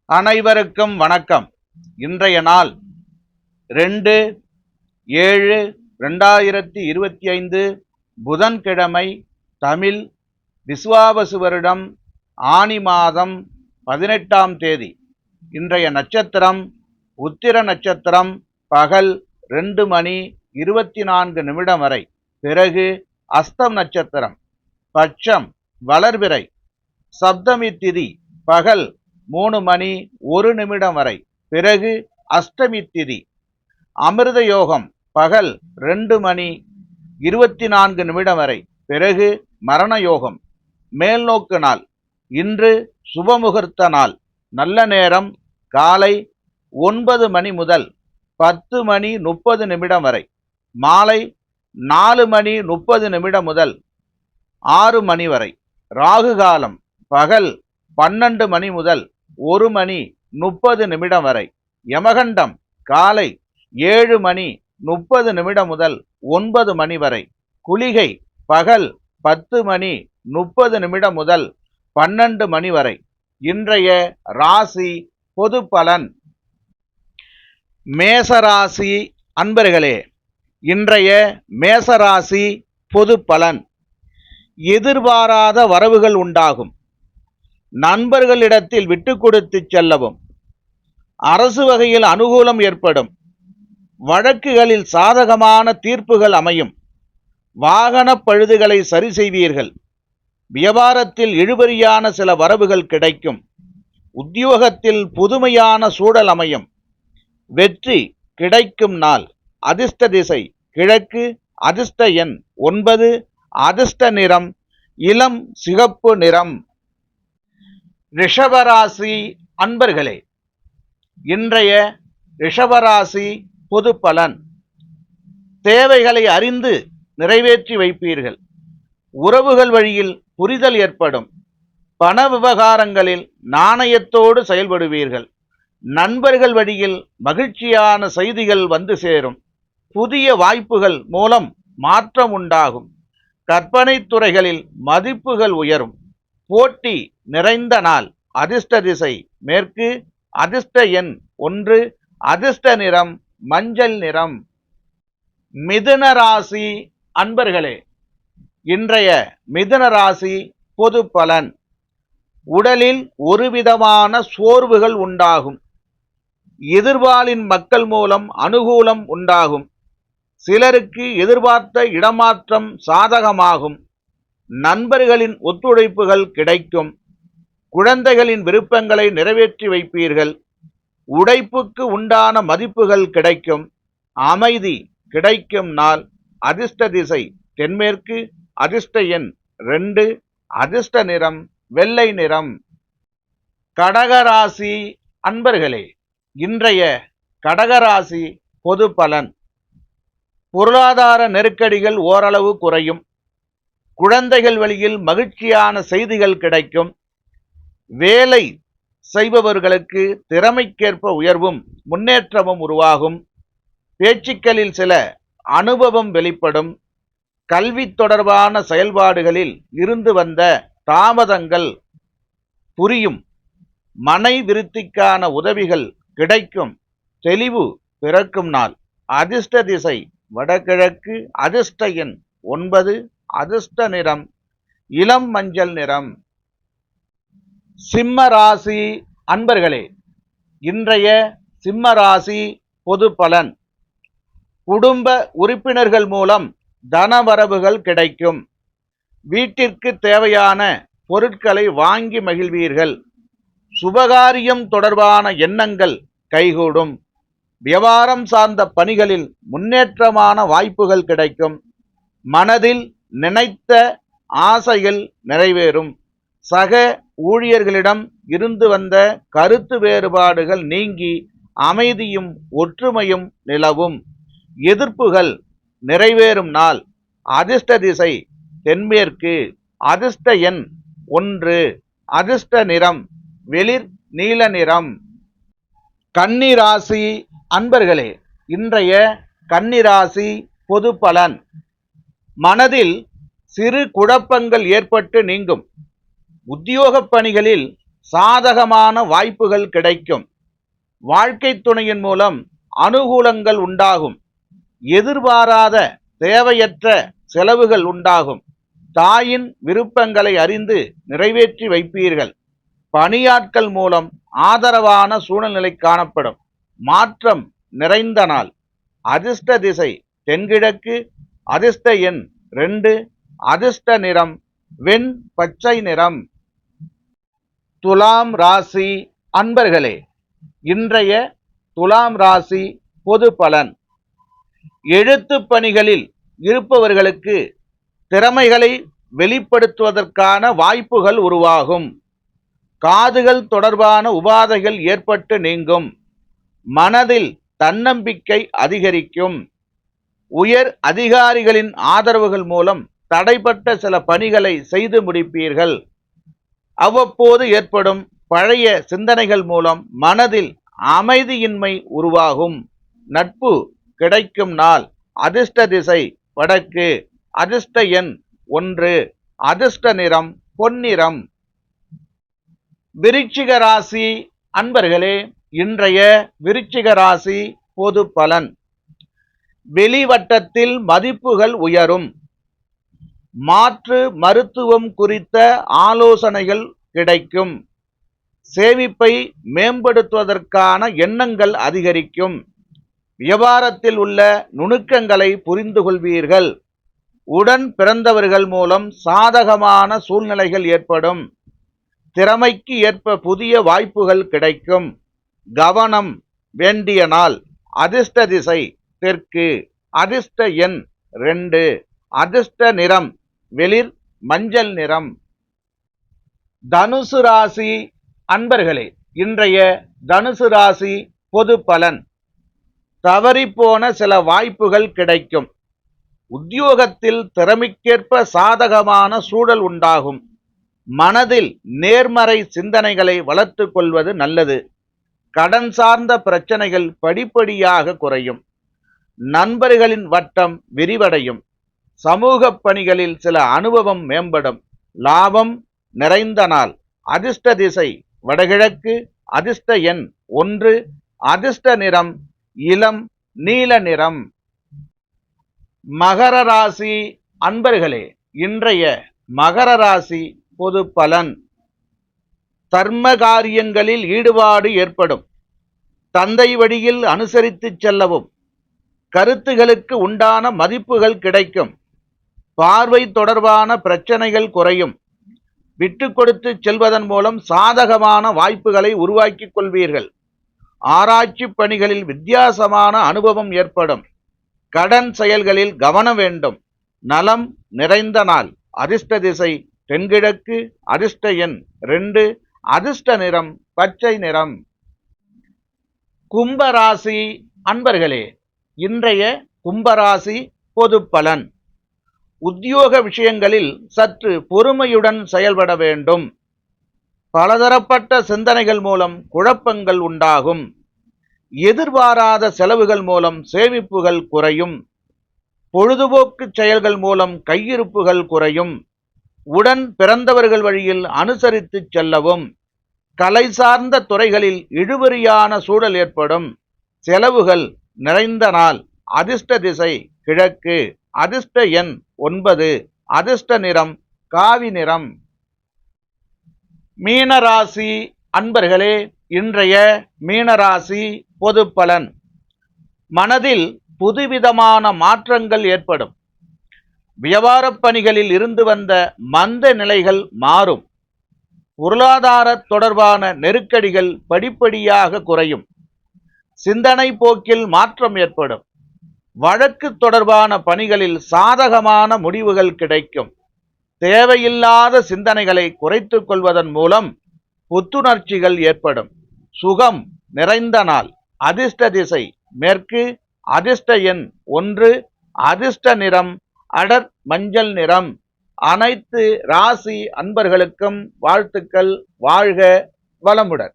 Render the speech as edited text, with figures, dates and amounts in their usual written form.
அனைவருக்கும் வணக்கம். இன்றைய நாள் 2/7/2025 புதன்கிழமை. தமிழ் விசுவாவசு வருடம் ஆனி மாதம் 18ஆம் தேதி. இன்றைய நட்சத்திரம் உத்திர நட்சத்திரம். பகல் 2:24 வரை. பிறகு அஸ்தம் நட்சத்திரம். பட்சம் வளர்பிறை. சப்தமி திதி பகல் 3:01 வரை. பிறகு அஷ்டமி திதி. அமிர்த யோகம் பகல் 2:24 வரை. பிறகு மரண யோகம். மேல்நோக்கு நாள். இன்று சுபமுகூர்த்த நாள். நல்ல நேரம் காலை 9 மணி முதல் 10:30 வரை. மாலை 4:30 முதல் 6 மணி வரை. ராகு காலம் பகல் 12 மணி முதல் 1:30 வரை. யமகண்டம் காலை 7:30 முதல் 9 மணி வரை. குளிகை பகல் 10:30 முதல் 12 மணி வரை. இன்றைய ராசி பொது பலன். மேசராசி அன்பர்களே, இன்றைய மேசராசி பொது பலன். எதிர்பாராத வரவுகள் உண்டாகும். நண்பர்களிடத்தில் விட்டு கொடுத்து செல்லவும். அரசு வகையில் அனுகூலம் ஏற்படும். வழக்குகளில் சாதகமான தீர்ப்புகள் அமையும். வாகன பழுதுகளை சரி செய்வீர்கள். வியாபாரத்தில் இழுபறியான சில வரவுகள் கிடைக்கும். உத்தியோகத்தில் புதுமையான சூழல் அமையும். வெற்றி கிடைக்கும் நாள். அதிர்ஷ்ட திசை கிழக்கு. அதிர்ஷ்ட எண் 9. அதிர்ஷ்ட நிறம் இளம் சிகப்பு நிறம். ரிஷபராசி அன்பர்களே, இன்றைய ரிஷபராசி பொது பலன். தேவைகளை அறிந்து நிறைவேற்றி வைப்பீர்கள். உறவுகள் வழியில் புரிதல் ஏற்படும். பண விவகாரங்களில் நாணயத்தோடு செயல்படுவீர்கள். நண்பர்கள் வழியில் மகிழ்ச்சியான செய்திகள் வந்து சேரும். புதிய வாய்ப்புகள் மூலம் மாற்றம் உண்டாகும். கற்பனை துறைகளில் மதிப்புகள் உயரும். போட்டி நிறைந்த நாள். அதிர்ஷ்ட திசை மேற்கு. அதிர்ஷ்ட எண் 1. அதிர்ஷ்ட நிறம் மஞ்சள் நிறம். மிதுன ராசி அன்பர்களே, இன்றைய மிதுன ராசி பொது பலன். உடலில் ஒருவிதமான சோர்வுகள் உண்டாகும். எதிர்பாலின் மக்கள் மூலம் அனுகூலம் உண்டாகும். சிலருக்கு எதிர்பார்த்த இடமாற்றம் சாதகமாகும். நண்பர்களின் ஒத்துழைப்புகள் கிடைக்கும். குழந்தைகளின் விருப்பங்களை நிறைவேற்றி வைப்பீர்கள். உழைப்புக்கு உண்டான மதிப்புகள் கிடைக்கும். அமைதி கிடைக்கும் நாள். அதிர்ஷ்ட திசை தென்மேற்கு. அதிர்ஷ்ட எண் 2. அதிர்ஷ்ட நிறம் வெள்ளை நிறம். கடகராசி அன்பர்களே, இன்றைய கடகராசி பொது பலன். பொருளாதார நெருக்கடிகள் ஓரளவு குறையும். குழந்தைகள் வழியில் மகிழ்ச்சியான செய்திகள் கிடைக்கும். வேலை செய்பவர்களுக்கு திறமைக்கேற்ப உயர்வும் முன்னேற்றமும் உருவாகும். பேச்சுக்களில் சில அனுபவம் வெளிப்படும். கல்வி தொடர்பான செயல்பாடுகளில் இருந்து வந்த தாமதங்கள் புரியும். மனை விருத்திக்கான உதவிகள் கிடைக்கும். தெளிவு பிறக்கும் நாள். அதிர்ஷ்ட திசை வடகிழக்கு. அதிர்ஷ்ட எண் 9. அதிர்ஷ்ட நிறம் இளம் மஞ்சள் நிறம். சிம்ம ராசி அன்பர்களே, இன்றைய சிம்ம ராசி பொது பலன். குடும்ப உறுப்பினர்கள் மூலம் தனவரவுகள் கிடைக்கும். வீட்டிற்கு தேவையான பொருட்களை வாங்கி மகிழ்வீர்கள். சுபகாரியம் தொடர்பான எண்ணங்கள் கைகூடும். வியாபாரம் சார்ந்த பணிகளில் முன்னேற்றமான வாய்ப்புகள் கிடைக்கும். மனதில் நினைத்த ஆசைகள் நிறைவேறும். சக ஊழியர்களிடம் இருந்து வந்த கருத்து வேறுபாடுகள் நீங்கி அமைதியும் ஒற்றுமையும் நிலவும். எதிர்ப்புகள் நிறைவேறும் நாள். அதிர்ஷ்ட திசை தென்மேற்கு. அதிர்ஷ்ட எண் 1. அதிர்ஷ்ட நிறம் வெளிர் நீல நிறம். கன்னிராசி அன்பர்களே, இன்றைய கன்னிராசி பொது பலன். மனதில் சிறு குழப்பங்கள் ஏற்பட்டு நீங்கும். உத்தியோக பணிகளில் சாதகமான வாய்ப்புகள் கிடைக்கும். வாழ்க்கை துணையின் மூலம் அனுகூலங்கள் உண்டாகும். எதிர்பாராத தேவையற்ற செலவுகள் உண்டாகும். தாயின் விருப்பங்களை அறிந்து நிறைவேற்றி வைப்பீர்கள். பணியாட்கள் மூலம் ஆதரவான சூழ்நிலை காணப்படும். மாற்றம் நிறைந்த நாள். அதிர்ஷ்ட திசை தென்கிழக்கு. அதிர்ஷ்ட எண் 2. அதிர்ஷ்ட நிறம் வெண் பச்சை நிறம். துலாம் ராசி அன்பர்களே, இன்றைய துலாம் ராசி பொது பலன். எழுத்து பணிகளில் இருப்பவர்களுக்கு திறமைகளை வெளிப்படுத்துவதற்கான வாய்ப்புகள் உருவாகும். காதுகள் தொடர்பான உபாதைகள் ஏற்பட்டு நீங்கும். மனதில் தன்னம்பிக்கை அதிகரிக்கும். உயர் அதிகாரிகளின் ஆதரவுகள் மூலம் தடைப்பட்ட சில பணிகளை செய்து முடிப்பீர்கள். அவ்வப்போது ஏற்படும் பழைய சிந்தனைகள் மூலம் மனதில் அமைதியின்மை உருவாகும். நட்பு கிடைக்கும் நாள். அதிர்ஷ்ட திசை வடக்கு. அதிர்ஷ்ட எண் 1. அதிர்ஷ்ட நிறம் பொன்னிறம். விருச்சிக ராசி அன்பர்களே, இன்றைய விருச்சிக ராசி பொது பலன். வெளிவட்டத்தில் மதிப்புகள் உயரும். மாற்று மருத்துவம் குறித்த ஆலோசனைகள் கிடைக்கும். சேமிப்பை மேம்படுத்துவதற்கான எண்ணங்கள் அதிகரிக்கும். வியாபாரத்தில் உள்ள நுணுக்கங்களை புரிந்து கொள்வீர்கள். உடன் பிறந்தவர்கள் மூலம் சாதகமான சூழ்நிலைகள் ஏற்படும். திறமைக்கு ஏற்ப புதிய வாய்ப்புகள் கிடைக்கும். கவனம் வேண்டிய நாள். அதிர்ஷ்ட திசை தெற்கு. அதிர்ஷ்ட எண் 2. அதிர்ஷ்ட நிறம் வெளிர் மஞ்சள் நிறம். தனுசு ராசி அன்பர்களே, இன்றைய தனுசு ராசி பொது பலன். தவறிப்போன சில வாய்ப்புகள் கிடைக்கும். உத்தியோகத்தில் திறமைக்கேற்ப சாதகமான சூழல் உண்டாகும். மனதில் நேர்மறை சிந்தனைகளை வளர்த்து கொள்வது நல்லது. கடன் சார்ந்த பிரச்சனைகள் படிப்படியாக குறையும். நண்பர்களின் வட்டம் விரிவடையும். சமூக பணிகளில் சில அனுபவம் மேம்படும். லாபம் நிறைந்த நாள். அதிர்ஷ்ட திசை வடகிழக்கு. அதிர்ஷ்ட எண் 1. அதிர்ஷ்ட நிறம் இளம் நீல நிறம். மகர ராசி அன்பர்களே, இன்றைய மகர ராசி பொது பலன். தர்ம காரியங்களில் ஈடுபாடு ஏற்படும். தந்தை வழியில் அனுசரித்து செல்லவும். கருத்துகளுக்கு உண்டான மதிப்புகள் கிடைக்கும். பார்வை தொடர்பான பிரச்சனைகள் குறையும். விட்டு கொடுத்து செல்வதன் மூலம் சாதகமான வாய்ப்புகளை உருவாக்கிக் கொள்வீர்கள். ஆராய்ச்சி பணிகளில் வித்தியாசமான அனுபவம் ஏற்படும். கடன் செயல்களில் கவனம் வேண்டும். நலம் நிறைந்த நாள். அதிர்ஷ்ட திசை தென்கிழக்கு. அதிர்ஷ்ட எண் 2. அதிர்ஷ்ட நிறம் பச்சை நிறம். கும்பராசி அன்பர்களே, இன்றைய கும்பராசி பொது பலன். உத்தியோக விஷயங்களில் சற்று பொறுமையுடன் செயல்பட வேண்டும். பலதரப்பட்ட சிந்தனைகள் மூலம் குழப்பங்கள் உண்டாகும். எதிர்பாராத செலவுகள் மூலம் சேமிப்புகள் குறையும். பொழுதுபோக்கு செயல்கள் மூலம் கையிருப்புகள் குறையும். உடன் பிறந்தவர்கள் வழியில் அனுசரித்து செல்லவும். கலை சார்ந்த துறைகளில் இழுபறியான சூழல் ஏற்படும். செலவுகள் நிறைந்த நாள். அதிர்ஷ்ட திசை கிழக்கு. அதிர்ஷ்ட எண் 9. அதிர்ஷ்ட நிறம் காவி நிறம். மீனராசி அன்பர்களே, இன்றைய மீனராசி பொது பலன். மனதில் புதுவிதமான மாற்றங்கள் ஏற்படும். வியாபார பணிகளில் இருந்து வந்த மந்த நிலைகள் மாறும். பொருளாதார தொடர்பான நெருக்கடிகள் படிப்படியாக குறையும். சிந்தனை போக்கில் மாற்றம் ஏற்படும். வழக்கு தொடர்பான பணிகளில் சாதகமான முடிவுகள் கிடைக்கும். தேவையில்லாத சிந்தனைகளை குறைத்துக் கொள்வதன் மூலம் புத்துணர்ச்சிகள் ஏற்படும். சுகம் நிறைந்த நாள். அதிர்ஷ்ட திசை மேற்கு. அதிர்ஷ்ட எண் 1. அதிர்ஷ்ட நிறம் அடர் மஞ்சள் நிறம். அனைத்து ராசி அன்பர்களுக்கும் வாழ்த்துக்கள். வாழ்க வளமுடன்.